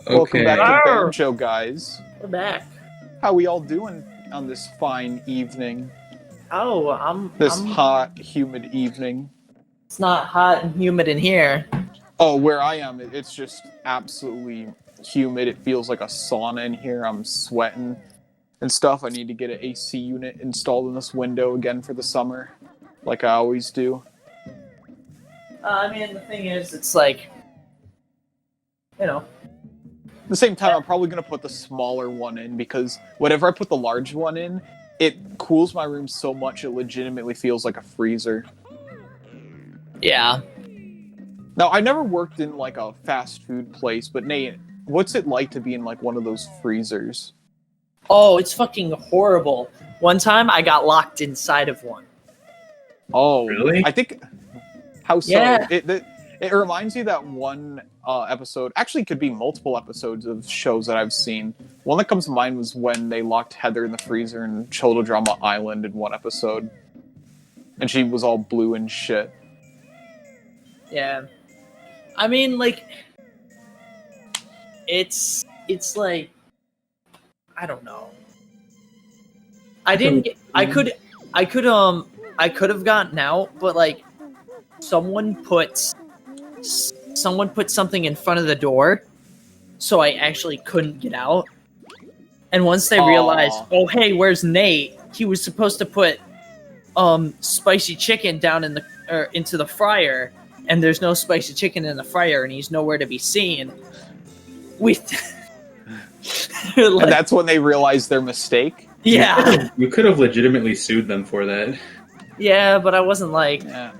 Welcome back Okay. to Banjo, guys. We're back. How we all doing on this fine evening? Oh, This hot, humid evening. It's not hot and humid in here. Oh, where I am, it's just absolutely humid. It feels like a sauna in here. I'm sweating and stuff. I need to get an AC unit installed in this window again for the summer, like I always do. I mean, the thing is, it's like, you know. At the same time, I'm probably going to put the smaller one in because whenever I put the large one in, it cools my room so much it legitimately feels like a freezer. Yeah. Now, I never worked in like a fast food place, but Nate, what's it like to be in like one of those freezers? Oh, it's fucking horrible. One time, I got locked inside of one. Oh, Really? I think how so? Yeah. It reminds me of that one episode. Actually, it could be multiple episodes of shows that I've seen. One that comes to mind was when they locked Heather in the freezer in Chododrama Island in one episode, and she was all blue and shit. Yeah. I mean, like, it's like, I don't know. I didn't get, I could have gotten out, but like, someone put something in front of the door, so I actually couldn't get out. And once they realized, oh hey, where's Nate? He was supposed to put spicy chicken down in the into the fryer, and there's no spicy chicken in the fryer, and he's nowhere to be seen. And that's when they realized their mistake. Yeah. You could have legitimately sued them for that. Yeah, but I wasn't like. Yeah.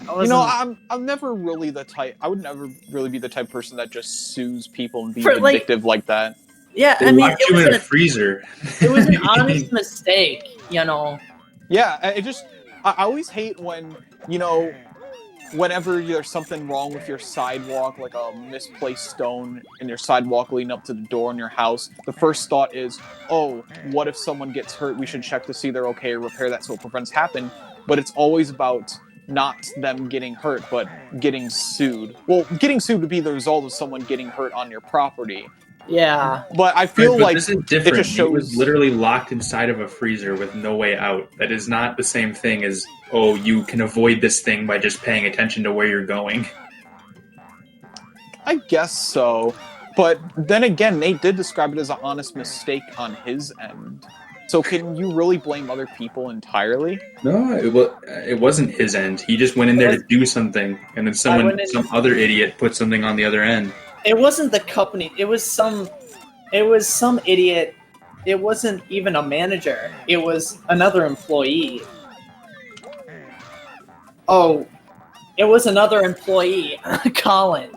I wasn't, I'm never really the type. I would never really be the type of person that just sues people and be For, like- vindictive like that. Yeah, They I mean, locked you in a freezer. it was an honest mistake, you know. Yeah, I always hate when, whenever there's something wrong with your sidewalk, like a misplaced stone in your sidewalk leading up to the door in your house, the first thought is, oh, what if someone gets hurt? We should check to see they're okay or repair that so it prevents happen. But it's always about not them getting hurt, but getting sued. Well, getting sued would be the result of someone getting hurt on your property. Yeah. But I feel But like this is different. it just He was shows... literally locked inside of a freezer with no way out. That is not the same thing as, oh, you can avoid this thing by just paying attention to where you're going. I guess so. But then again, Nate did describe it as an honest mistake on his end. So can you really blame other people entirely? No, it wasn't his end. He just went in there to do something, and then some other idiot put something on the other end. It wasn't the company. It was some idiot. It wasn't even a manager. It was another employee. Oh, it was another employee, Colin.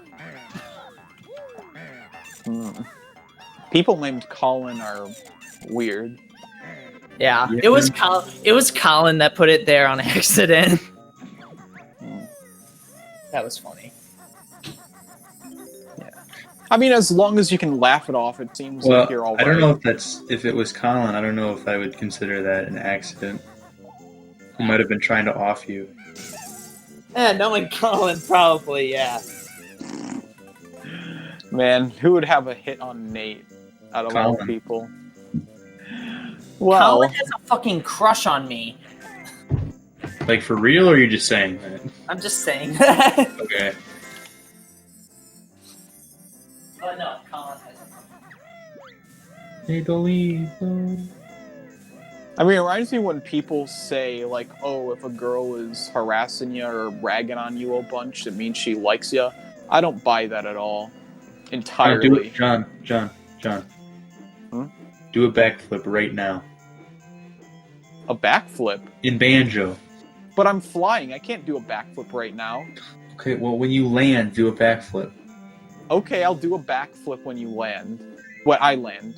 People named Colin are weird. Yeah, it was Colin. It was Colin that put it there on accident. That was funny. I mean, as long as you can laugh it off, it seems like you're all right. I don't know if it was Colin. I don't know if I would consider that an accident. He might have been trying to off you. Yeah, knowing Colin, probably, yeah. Man, who would have a hit on Nate out of all Colin. people? Well, Colin has a fucking crush on me. Like, for real, or are you just saying that? I'm just saying that. Okay. Oh no, Colin has a Hey, don't leave. I mean, it reminds me when people say, like, oh, if a girl is harassing you or ragging on you a bunch, it means she likes you. I don't buy that at all. Entirely. Do it, John. Hmm? Do a backflip right now. A backflip? In Banjo. But I'm flying. I can't do a backflip right now. Okay, well, when you land, do a backflip. Okay, I'll do a backflip when you land. When I land.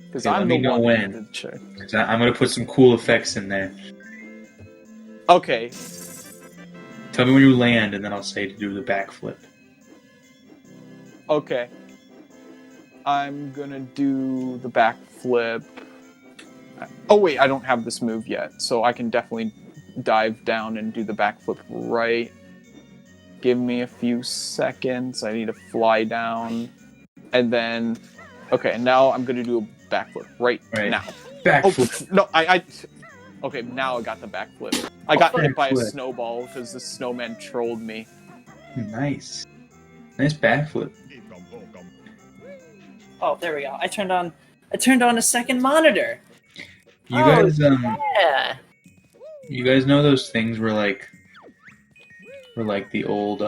Because Okay, I'm let me the know one when. that did shit. I'm going to put some cool effects in there. Okay. Tell me when you land, and then I'll say to do the backflip. Okay. I'm gonna do the backflip. Oh wait, I don't have this move yet, so I can definitely dive down and do the backflip right. Give me a few seconds. I need to fly down. and then okay, now I'm gonna do a backflip right now. Backflip. Oh no, I okay, now I got the backflip. I got hit by a Backflip. snowball because the snowman trolled me. Nice backflip. Oh, there we go. I turned on a second monitor. You guys, Yeah. you guys know those things where the old,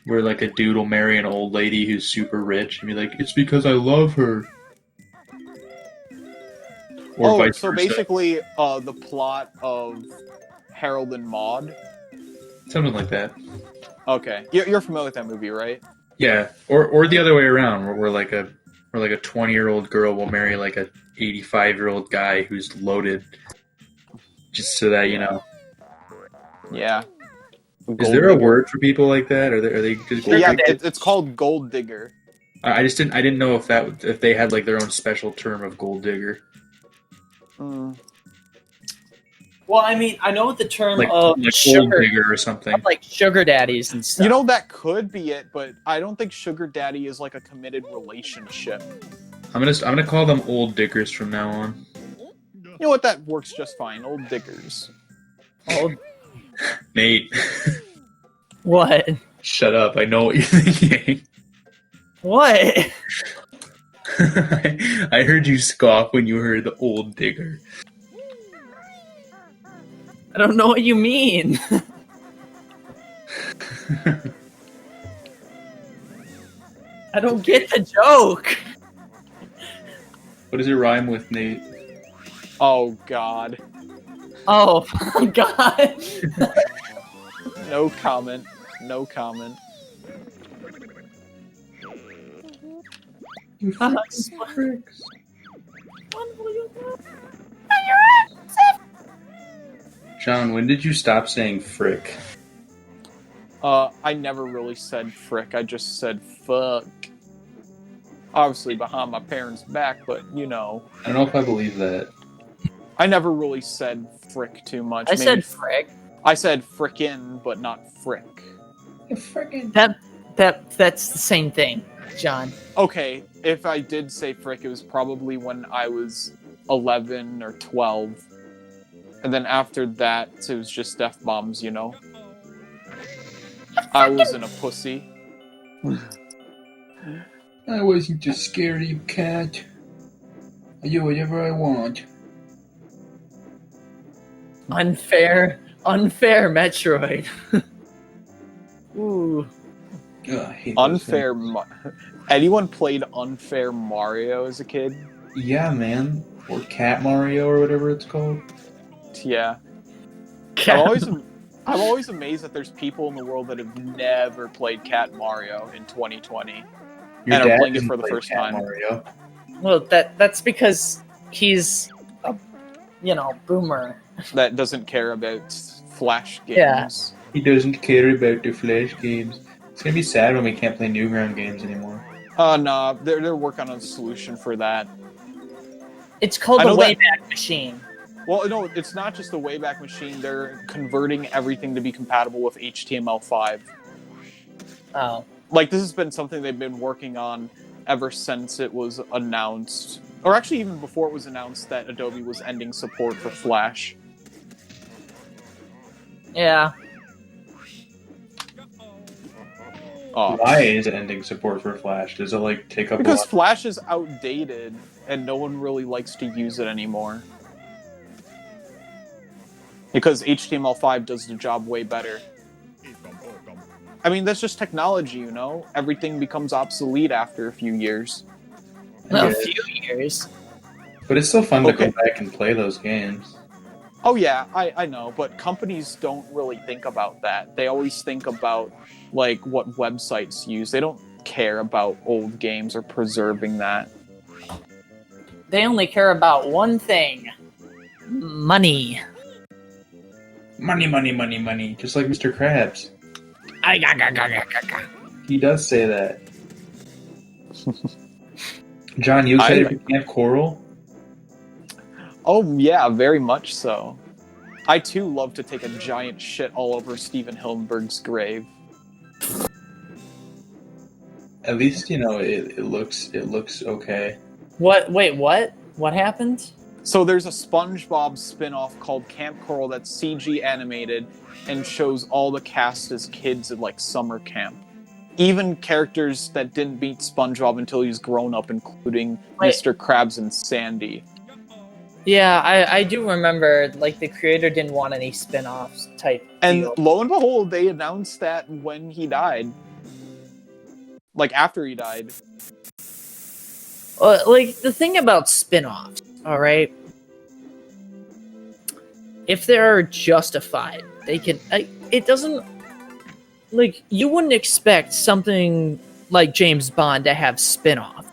where like a dude will marry an old lady who's super rich and be like, it's because I love her. Or vice so versa. basically, the plot of Harold and Maude. Something like that. Okay, you're familiar with that movie, right? Yeah, or the other way around, where like a 20-year-old girl will marry like a 85-year-old guy who's loaded, just so that you know. Yeah. Is there a word for people like that? Are they just gold Yeah, diggers? it's called gold digger. I didn't know if they had like their own special term of gold digger, Well, I mean, I know the term like of gold sugar, digger or something. like sugar daddies and stuff. You know, that could be it, but I don't think sugar daddy is like a committed relationship. I'm gonna call them old diggers from now on. You know what? That works just fine. Old diggers. Oh, Nate, what? shut up! I know what you're thinking. What? I heard you scoff when you heard the old digger. I don't know what you mean. I don't get the joke. What does it rhyme with, Nate? Oh God. Oh my god. No comment. No comment. You fricks. John, when did you stop saying frick? I never really said frick. I just said fuck. Obviously behind my parents' back, but you know. I don't know if I believe that. I never really said frick too much. I said frick. I said frickin', but not frick. That's the same thing, John. Okay, if I did say frick, it was probably when I was 11 or 12. And then after that, it was just F-bombs, you know? I wasn't a pussy. I wasn't a scary cat. I do whatever I want. Unfair Metroid. Ooh. Ugh, I hate those Unfair. Anyone played Unfair Mario as a kid? things. Yeah, man. Or Cat Mario or whatever it's called. Yeah. I'm always amazed that there's people in the world that have never played Cat Mario in 2020 Your and are dad playing it didn't for the play first Cat time. Mario. Well, that's because he's a, boomer. That doesn't care about Flash games. Yeah. He doesn't care about the Flash games. It's gonna be sad when we can't play Newground games anymore. No, they're working on a solution for that. It's called I the know that- Wayback Machine. Well, no, it's not just the Wayback Machine. They're converting everything to be compatible with HTML5. Oh. Like, this has been something they've been working on ever since it was announced. Or actually, even before it was announced that Adobe was ending support for Flash. Yeah. Oh, Why is it ending support for Flash? Does it like take up a because lot? Flash is outdated, and no one really likes to use it anymore. Because HTML5 does the job way better. I mean, that's just technology, you know? Everything becomes obsolete after a few years. A few years. But it's still fun to go back and play those games. Oh yeah, I know, but companies don't really think about that. They always think about, like, what websites use. They don't care about old games or preserving that. They only care about one thing. Money. Money, money, money, money. Just like Mr. Krabs. He does say that. John, you excited for Camp Coral? Oh yeah, very much so. I too love to take a giant shit all over Steven Hillenburg's grave. At least it looks okay. What? Wait, what? What happened? So there's a SpongeBob spin-off called Camp Coral that's CG animated and shows all the cast as kids at like summer camp. Even characters that didn't meet SpongeBob until he's grown up, including Mr. Krabs and Sandy. Yeah, I do remember, like, the creator didn't want any spin-offs type And deal. lo and behold, they announced that when he died. Like, after he died. Like, the thing about spin-offs, alright? If they're justified, they can... it doesn't... Like, you wouldn't expect something like James Bond to have spin-off.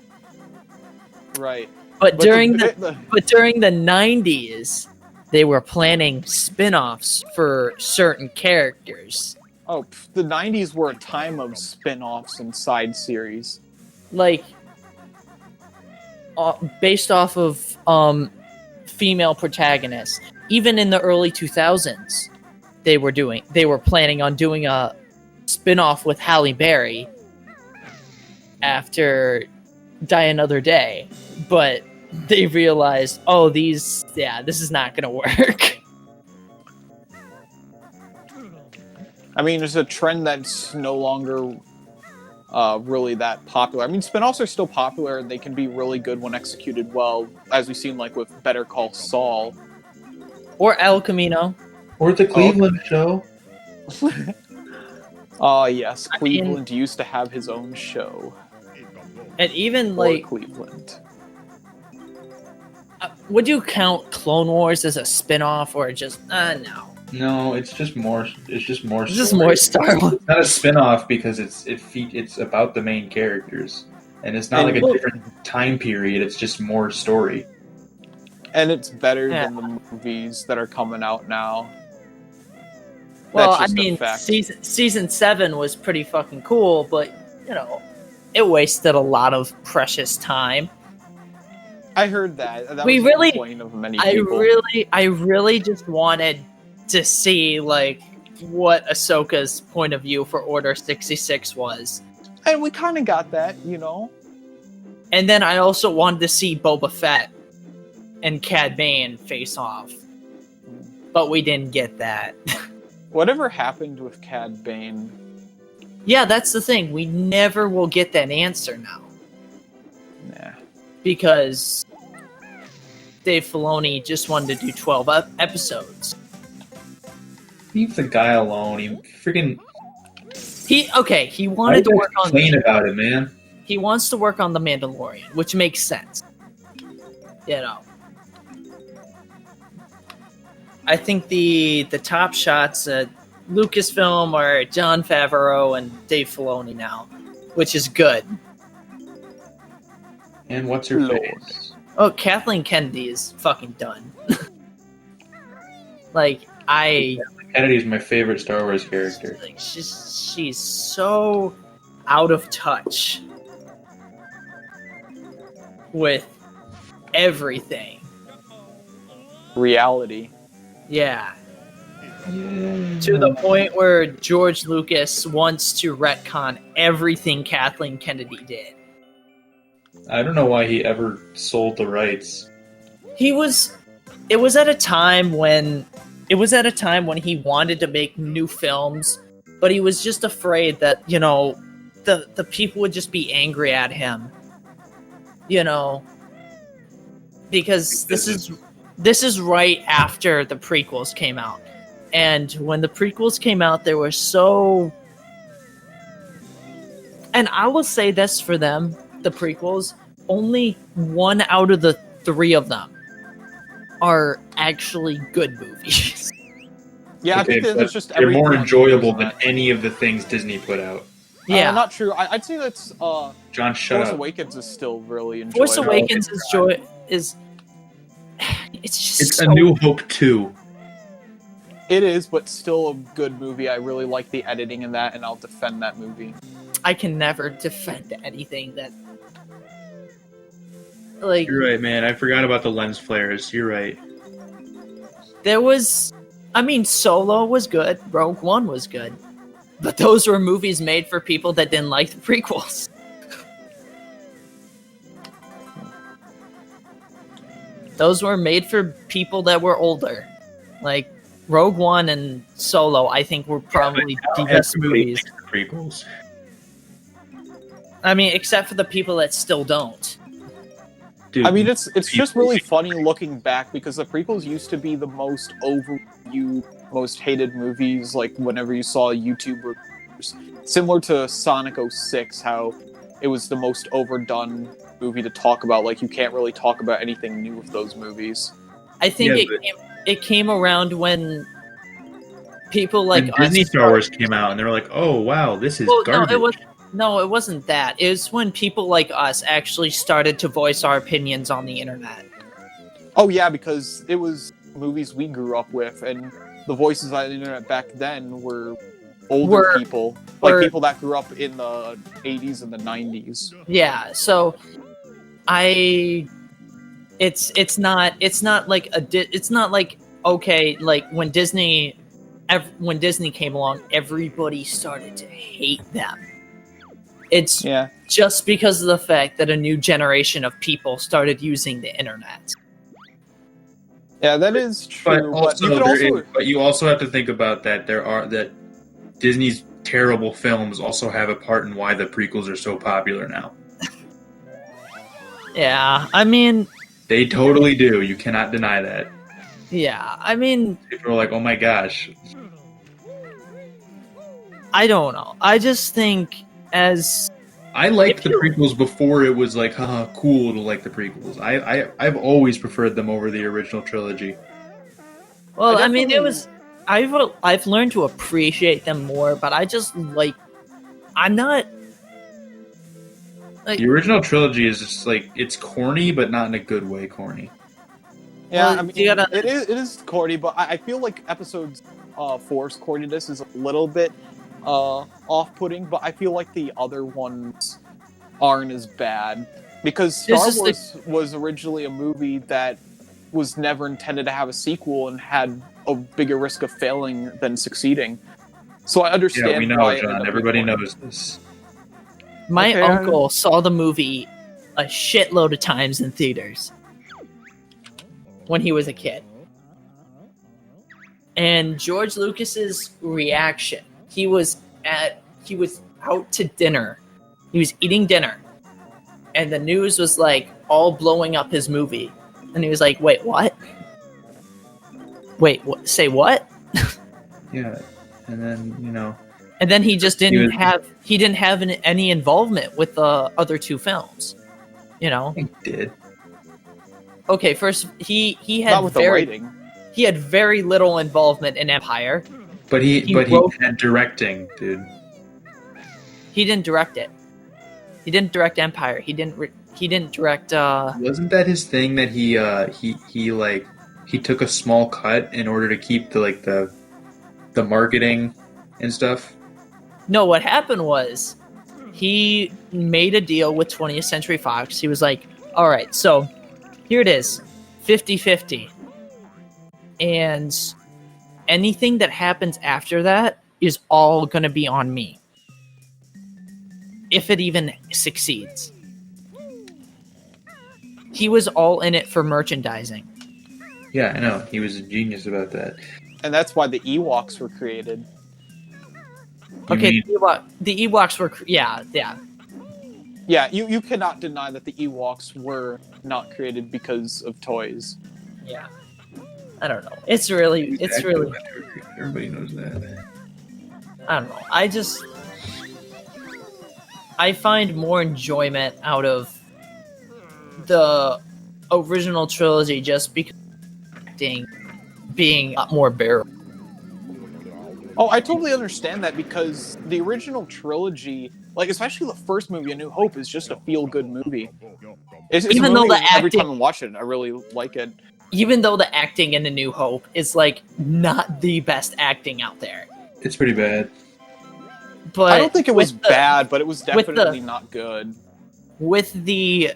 Right. But during the 90s, they were planning spin-offs for certain characters. Oh, the 90s were a time of spin-offs and side series. Like, based off of female protagonists. Even in the early 2000s, they were planning on doing a spin-off with Halle Berry after Die Another Day. But they realized, this is not going to work. I mean, there's a trend that's no longer really that popular. I mean, spin-offs are still popular, and they can be really good when executed well, as we've seen like with Better Call Saul. Or El Camino. Or the Cleveland show. Yes, Cleveland used to have his own show. And even, like... Cleveland. Would you count Clone Wars as a spin-off, or just... no. No, it's just more. It's just more. It's just more Star Wars. It's not a spin-off because it's about the main characters, and it's not like a different time period. It's just more story. And it's better than the movies that are coming out now. Well, That's I just a mean, fact. season 7 was pretty fucking cool, but it wasted a lot of precious time. I heard that. That We was really- the complaint of many people. I really just wanted to see like what Ahsoka's point of view for Order 66 was. And we kind of got that, And then I also wanted to see Boba Fett and Cad Bane face off. But we didn't get that. Whatever happened with Cad Bane? Yeah, that's the thing. We never will get that answer now. Nah. Because Dave Filoni just wanted to do 12 episodes. Leave the guy alone. He freaking. He wanted to work on... Complain about it, man. He wants to work on The Mandalorian, which makes sense. I think the top shots at Lucasfilm are Jon Favreau and Dave Filoni now, which is good. And what's her Lord. face? Oh, Kathleen Kennedy is fucking done. Kennedy's my favorite Star Wars character. Like, she's so out of touch with everything. Reality. Yeah. To the point where George Lucas wants to retcon everything Kathleen Kennedy did. I don't know why he ever sold the rights. It was at a time when he wanted to make new films, but he was just afraid that, the people would just be angry at him. Because this is right after the prequels came out. And when the prequels came out, they were so... And I will say this for them, the prequels, only 1 out of the 3 of them are actually good movies. Yeah, Okay, I think there's just they're more everything enjoyable on than that. any of the things Disney put out. Yeah. Not true. I'd say that's John, shut Force up. Awakens is still really enjoyable. Force Awakens is it's just It's so... A New Hope 2. It is, but still a good movie. I really like the editing in that, and I'll defend that movie. I can never defend anything that... Like, You're right, man. I forgot about the lens flares. You're right. there was... I mean, Solo was good. Rogue One was good. But those were movies made for people that didn't like the prequels. Those were made for people that were older. Like Rogue One and Solo, I think were probably the best movies. Prequels. I mean, except for the people that still don't. Dude, I mean, it's just really funny looking back because the prequels used to be the most overviewed, most hated movies. Like whenever you saw YouTube reviews, similar to Sonic 06, how it was the most overdone movie to talk about. Like you can't really talk about anything new with those movies. I think it came around when people like when Disney Star Wars came out, and they were like, "Oh wow, this is garbage." No, it wasn't that. It was when people like us actually started to voice our opinions on the internet. Oh yeah, because it was movies we grew up with, and the voices on the internet back then were older people, like people that grew up in the 80s and the 90s. Yeah, so it's not like okay, like when Disney came along, everybody started to hate them. It's just because of the fact that a new generation of people started using the internet. Yeah, that is true. But you also have to think about that that Disney's terrible films also have a part in why the prequels are so popular now. Yeah, I mean... They totally do. You cannot deny that. Yeah, I mean... People are like, oh my gosh. I don't know. I just think I liked the prequels before it was like, haha, cool to like the prequels. I've always preferred them over the original trilogy. Well, I mean, I've learned to appreciate them more, but I'm not... Like, the original trilogy is just like, it's corny, but not in a good way corny. Yeah, I mean, it is corny, but I feel like episodes 4's corniness is a little bit off-putting, but I feel like the other ones aren't as bad. Because Star Wars was originally a movie that was never intended to have a sequel and had a bigger risk of failing than succeeding. So I understand. Yeah, we know, John. Everybody knows this. My uncle saw the movie a shitload of times in theaters when he was a kid. And George Lucas's reaction, he was out to dinner. He was eating dinner. And the news was like all blowing up his movie. And he was like, "Wait, what? Wait, what? Say what?" Yeah. And then, and then he just didn't have any involvement with the other two films. He did. Okay, first he had not with the writing. He had very little involvement in Empire. But he had directing, dude. He didn't direct it. He didn't direct Empire. He didn't direct. Wasn't that his thing that he took a small cut in order to keep the marketing and stuff? No, what happened was he made a deal with 20th Century Fox. He was like, "All right, so here it is, 50-50, and anything that happens after that is all going to be on me, if it even succeeds." He was all in it for merchandising. Yeah, I know. He was a genius about that. And that's why the Ewoks were created. The Ewoks were... Yeah. Yeah, you cannot deny that the Ewoks were not created because of toys. Yeah. I don't know. It's really... Everybody knows that. I don't know. I find more enjoyment out of the original trilogy just because being a lot more bearable. Oh, I totally understand that because the original trilogy, like especially the first movie, A New Hope, is just a feel-good movie. It's even though the acting, every time I watch it, I really like it. Even though the acting in A New Hope is like not the best acting out there. It's pretty bad. But I don't think it was bad, but it was definitely not good. With the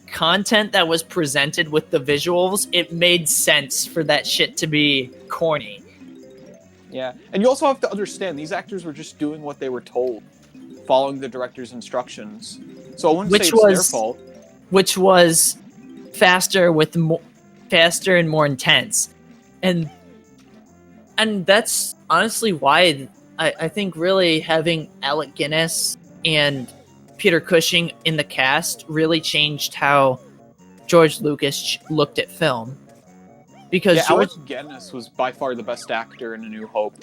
content that was presented with the visuals, it made sense for that shit to be corny. Yeah, and you also have to understand, these actors were just doing what they were told, following the director's instructions. So I wouldn't say it's their fault. Which was faster faster and more intense, and that's honestly why I think really having Alec Guinness and Peter Cushing in the cast really changed how George Lucas looked at film. Because Alec Guinness was by far the best actor in A New Hope.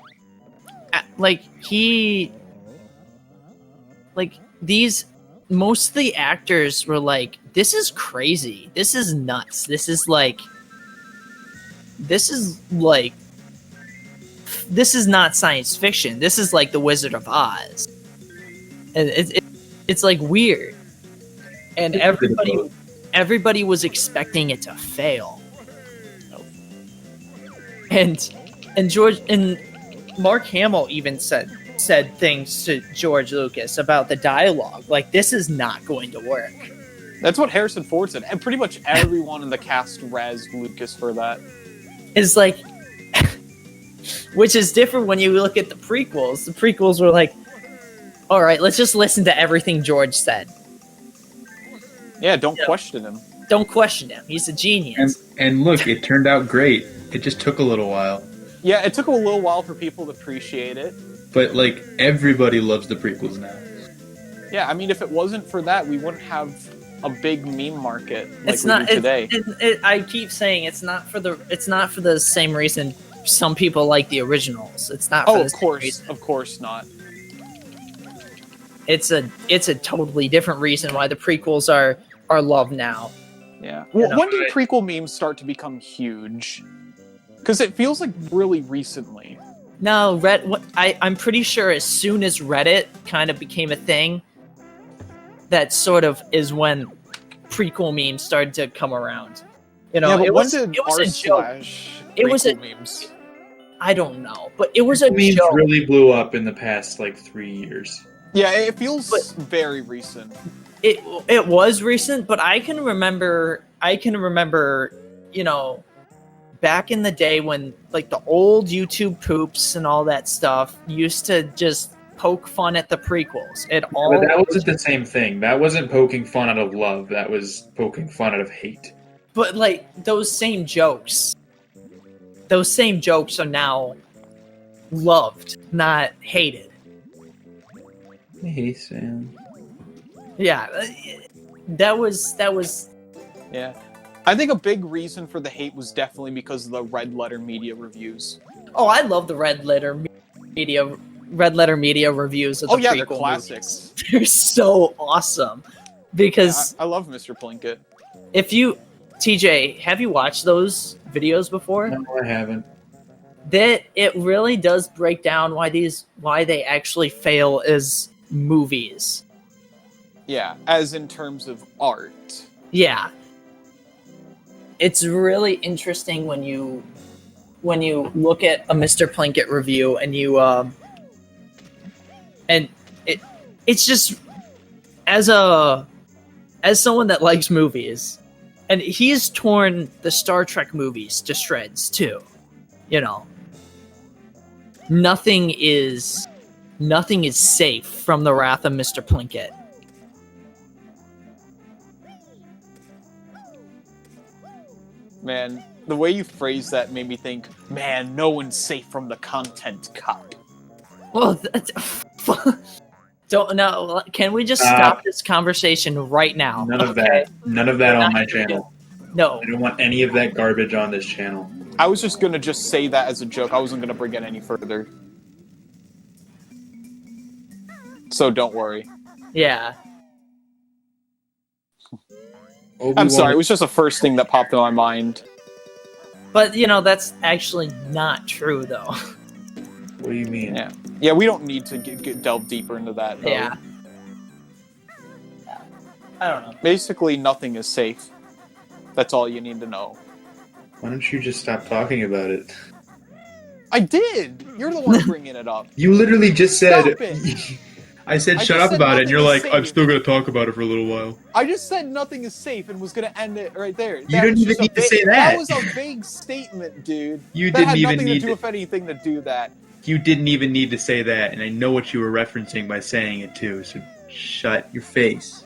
Most of the actors were like, this is crazy. This is nuts. This is not science fiction. This is like The Wizard of Oz. And it's like weird. And everybody was expecting it to fail. And George and Mark Hamill even said things to George Lucas about the dialogue. Like, this is not going to work. That's what Harrison Ford said, and pretty much everyone in the cast razzed Lucas for that. It's like, which is different when you look at the prequels. The prequels were like, all right, let's just listen to everything George said. Yeah, don't question him. Don't question him. He's a genius. And look, it turned out great. It just took a little while. Yeah, it took a little while for people to appreciate it. But, like, everybody loves the prequels now. Yeah, I mean, if it wasn't for that, we wouldn't have a big meme market like It's not we do today. I keep saying it's not for the same reason some people like the originals. It's not. For Of course not. It's a totally different reason why the prequels are loved now. Yeah. Well, when did prequel memes start to become huge? Because it feels like really recently. No, I'm pretty sure as soon as Reddit kind of became a thing, that sort of is when prequel memes started to come around. You know, yeah, but it was a joke. It was a memes. I don't know, but it was a memes joke. really blew up in the past 3 years. Yeah, it feels very recent. It was recent, but I can remember, you know, back in the day when the old YouTube poops and all that stuff used to just poke fun at the prequels. But that wasn't the same thing. That wasn't poking fun out of love. That was poking fun out of hate. But those same jokes are now loved, not hated. Hey, Sam. Yeah, that was. Yeah. I think a big reason for the hate was definitely because of the Red Letter Media reviews. Oh, I love the Red Letter Media reviews of the they're prequel classics. movies. They're so awesome because I love Mr. Plinkett. TJ, have you watched those videos before? No, I haven't. That it really does break down why they actually fail as movies. Yeah, as in terms of art. Yeah. It's really interesting when you look at a Mr. Plinkett review and it's just as someone that likes movies, and he's torn the Star Trek movies to shreds too. You know, nothing is safe from the wrath of Mr. Plinkett. Man, the way you phrase that made me think, man, no one's safe from the content cop. Well, don't know. Can we just stop this conversation right now? None of that. None of that on my channel. No. I don't want any of that garbage on this channel. I was just gonna say that as a joke. I wasn't gonna bring it any further. So don't worry. Yeah. I'm sorry, it was just the first thing that popped in my mind. But, that's actually not true, though. What do you mean? Yeah, we don't need to delve deeper into that, though. Yeah. I don't know. Basically, nothing is safe. That's all you need to know. Why don't you just stop talking about it? I did! You're the one bringing it up. You literally just said... Stop it. I said I shut just up said about it, and you're nothing like, is I'm safe. still going to talk about it for a little while. I just said nothing is safe and was going to end it right there. You didn't even need to say that. That was a vague statement, dude. You that didn't had even nothing need to do with anything to do that. You didn't even need to say that, and I know what you were referencing by saying it too, so shut your face.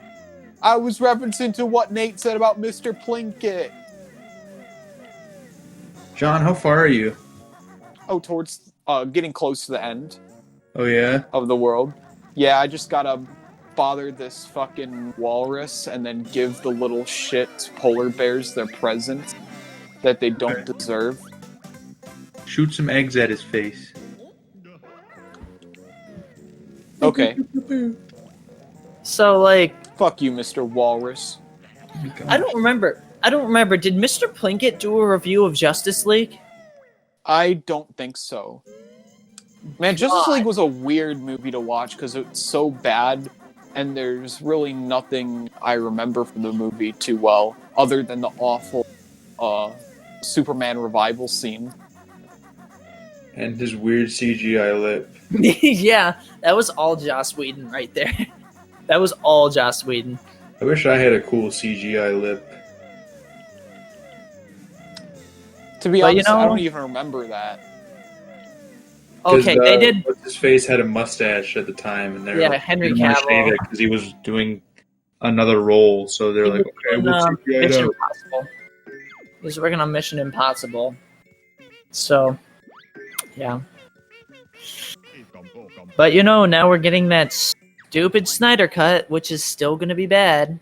I was referencing to what Nate said about Mr. Plinkett. John, how far are you? Oh, towards getting close to the end Oh yeah. of the world. Yeah, I just gotta bother this fucking walrus and then give the little shit polar bears their present that they don't deserve. Shoot some eggs at his face. Okay. So, like, Fuck you, Mr. Walrus. I don't remember. Did Mr. Plinkett do a review of Justice League? I don't think so. Man, Justice League was a weird movie to watch because it's so bad, and there's really nothing I remember from the movie too well, other than the awful Superman revival scene. And his weird CGI lip. Yeah, that was all Joss Whedon right there. That was all Joss Whedon. I wish I had a cool CGI lip. To be But, honest, you know- I don't even remember that. Okay, they did. What's his face had a mustache at the time, and they're Yeah, like, Henry "We don't wanna shave Cavill. it because he was doing another role." So they're like, "Okay, we'll CGI it Mission out." Impossible. He was working on Mission Impossible. So, yeah. But you know, now we're getting that stupid Snyder Cut, which is still going to be bad.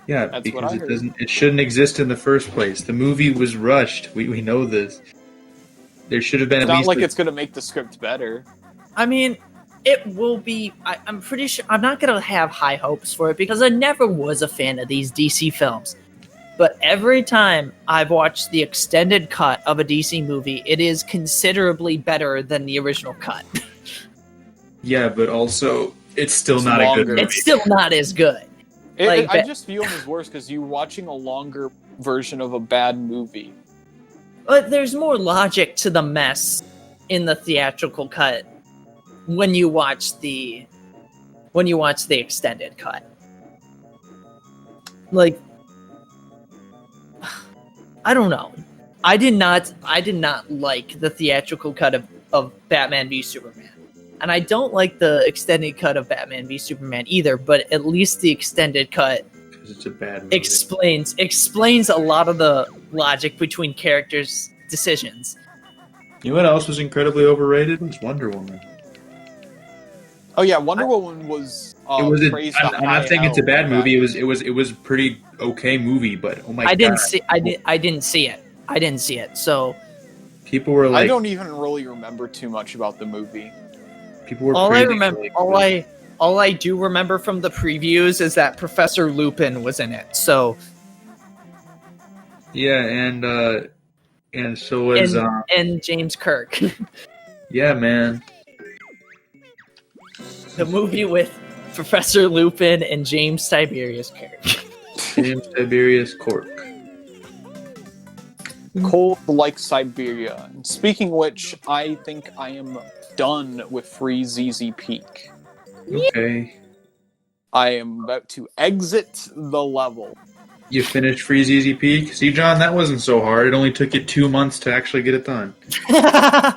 Yeah, That's what because I it heard. doesn't. It shouldn't exist in the first place. The movie was rushed. We know this. There should have been It's at not least. like it's gonna make the script better. I mean, it will be. I'm pretty sure. I'm not going to have high hopes for it because I never was a fan of these DC films. But every time I've watched the extended cut of a DC movie, it is considerably better than the original cut. Yeah, but also it's still It's not a longer. good movie. It's still not as good. Like I that- just feel them as worse because you're watching a longer version of a bad movie. But there's more logic to the mess in the theatrical cut when you watch the extended cut. Like, I don't know. I did not like the theatrical cut of Batman v Superman. And I don't like the extended cut of Batman v Superman either, but at least the extended cut Because it's a bad movie. explains a lot of the logic between characters' decisions. You know what else was incredibly overrated? Was Wonder Woman. Oh yeah, Wonder Woman was It was. praised I'm to not saying high it's a bad hell. movie. It was pretty okay movie, but oh my god, I didn't see it. I didn't see it. So people were I like, don't even really remember too much about the movie. people were. all I praising, remember, like, all I do remember from the previews is that Professor Lupin was in it. So Yeah, and so was and James Kirk, yeah, man. the movie with Professor Lupin and James Tiberius Kirk. James Tiberius Cork. Cold like Siberia. And speaking of which, I think I am done with Free ZZ Peak. Okay, I am about to exit the level. you finished Free ZZ Peak. See, John, that wasn't so hard. It only took you 2 months to actually get it done.